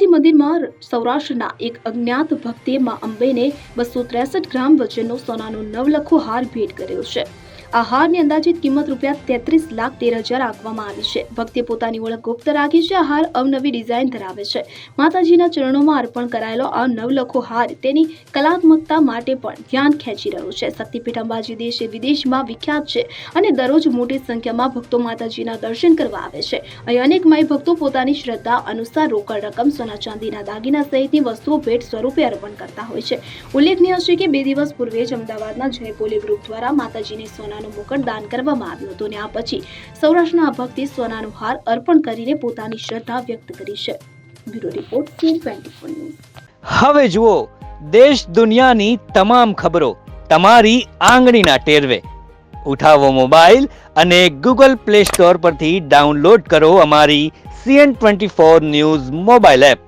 માતાજી મંદિરમાં સૌરાષ્ટ્રના એક અજ્ઞાત ભક્તે માં અંબેને 263 ગ્રામ વજનનો સોનાનો નવલખો હાર ભેટ કર્યો છે। આ હારની અંદાજિત કિંમત ₹33,13,000 આંકવામાં આવી છે। ભક્તે પોતાની ઓળખ ગુપ્ત રાખી છે। આ હાર અવનવી ડિઝાઇન ધરાવે છે। માતાજીના ચરણોમાં અર્પણ કરાયેલો આ નવલખો હાર તેની કલાત્મકતા માટે પણ ધ્યાન ખેંચી રહ્યો છે। શક્તિપીઠ અંબાજી દેશ વિદેશમાં વિખ્યાત છે અને દરરોજ મોટી સંખ્યામાં ભક્તો માતાજીના દર્શન કરવા આવે છે। અહીં અનેક માઈ ભક્તો પોતાની શ્રદ્ધા અનુસાર રોકડ રકમ, સોના ચાંદીના દાગીના સહિતની વસ્તુઓ ભેટ સ્વરૂપે અર્પણ કરતા હોય છે। ઉલ્લેખનીય છે કે 2 દિવસ પૂર્વે જ અમદાવાદના જયપોલી ગ્રુપ દ્વારા માતાજીને સોનાનું મુકટ દાન કરવામાં આવ્યું હતું અને આ પછી સૌરાષ્ટ્રના આ ભક્તે સોનાનો હાર અર્પણ કરીને પોતાની શ્રદ્ધા વ્યક્ત કરી છે। Bureau report CN24 news. હવે જુઓ દેશ દુનિયાની તમામ ખબરો તમારી આંગળીના ટેરવે। ઉઠાવો મોબાઈલ અને ગૂગલ પ્લે સ્ટોર પરથી ડાઉનલોડ કરો અમારી CN24 ન્યૂઝ મોબાઈલ એપ।